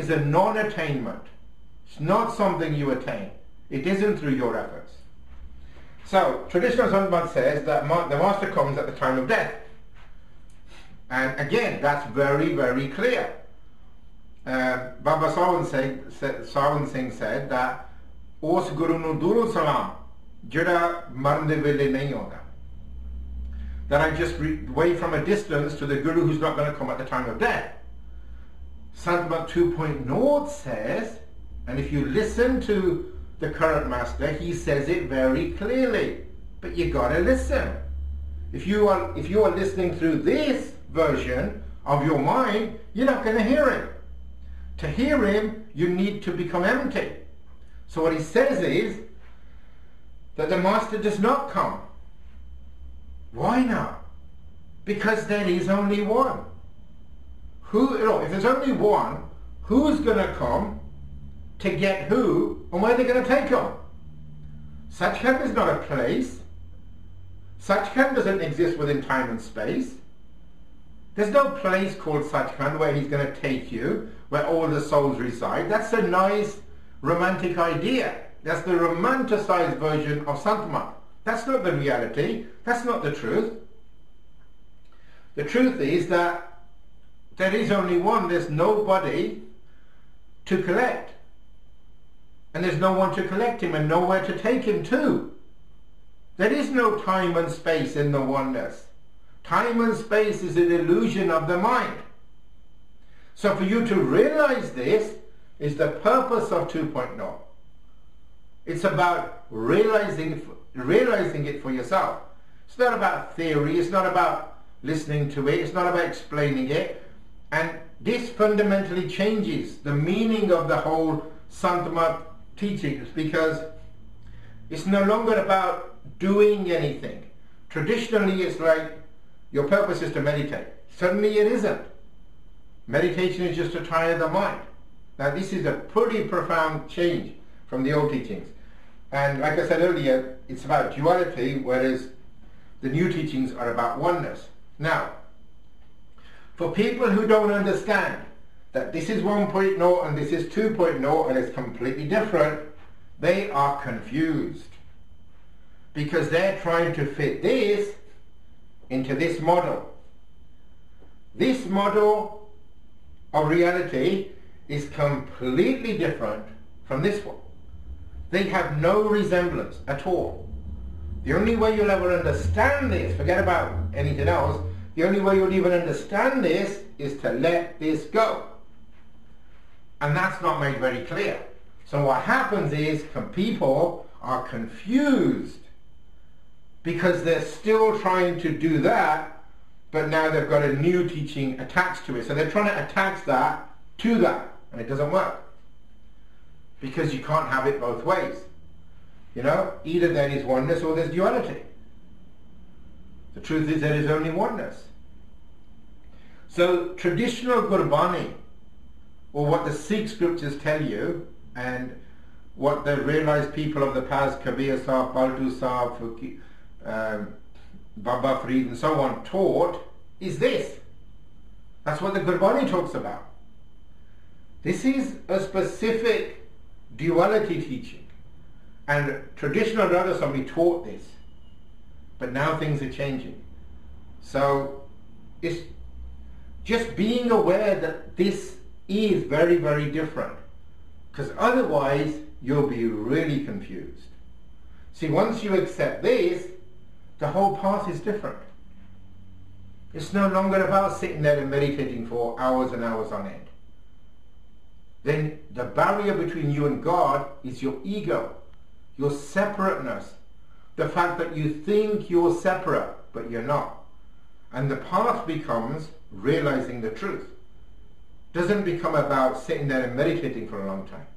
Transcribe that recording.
is a non-attainment. It's not something you attain. It isn't through your efforts. So, traditional Sant Mat says that the Master comes at the time of death. And again, that's very, very clear. Baba Sawan Singh said that Os Guru Nu Duru Salam Jira Marne Vele Nahi Honda. That I just wait from a distance to the Guru who's not going to come at the time of death. Sant Mat 2.0 says, and if you listen to the current Master, he says it very clearly, but you got to listen. If you are listening through this version of your mind, you're not going to hear him. To hear him, you need to become empty. So what he says is that the Master does not come. Why not? Because there is only one. If there's only one, who's going to come to get who, and where they're going to take them? Sachkhand is not a place. Sachkhand doesn't exist within time and space. There's no place called Sachkhand where he's going to take you, where all the souls reside. That's a nice romantic idea. That's the romanticized version of Sant Mat. That's not the reality. That's not the truth. The truth is that there is only one. There's nobody to collect. And there's no one to collect him and nowhere to take him to. There is no time and space in the oneness. Time and space is an illusion of the mind. So for you to realize this is the purpose of 2.0. It's about realizing it for yourself. It's not about theory. It's not about listening to it. It's not about explaining it. And this fundamentally changes the meaning of the whole Sant Mat Teachings, because it's no longer about doing anything. Traditionally, it's like your purpose is to meditate. Suddenly it isn't. Meditation is just to tire the mind. Now this is a pretty profound change from the old teachings. And like I said earlier, it's about duality, whereas the new teachings are about oneness. Now, for people who don't understand that this is 1.0 and this is 2.0 and it's completely different, they are confused. Because they're trying to fit this into this model. This model of reality is completely different from this one. They have no resemblance at all. The only way you'll ever understand this, forget about anything else, the only way you'll even understand this is to let this go. And that's not made very clear. So what happens is people are confused because they're still trying to do that, but now they've got a new teaching attached to it. So they're trying to attach that to that, and it doesn't work. Because you can't have it both ways. You know, either there is oneness or there's duality. The truth is there is only oneness. So traditional Gurbani, or what the Sikh scriptures tell you, and what the realized people of the past, Kabir Sahib, Paltu Sahib, Baba Farid and so on taught, is this. That's what the Gurbani talks about. This is a specific duality teaching. And traditional Radha Swami taught this. But now things are changing. So it's just being aware that this is very, very different. Because otherwise you'll be really confused. See, once you accept this, the whole path is different. It's no longer about sitting there and meditating for hours and hours on end. Then the barrier between you and God is your ego, your separateness, the fact that you think you're separate, but you're not. And the path becomes realizing the truth. Doesn't become about sitting there and meditating for a long time.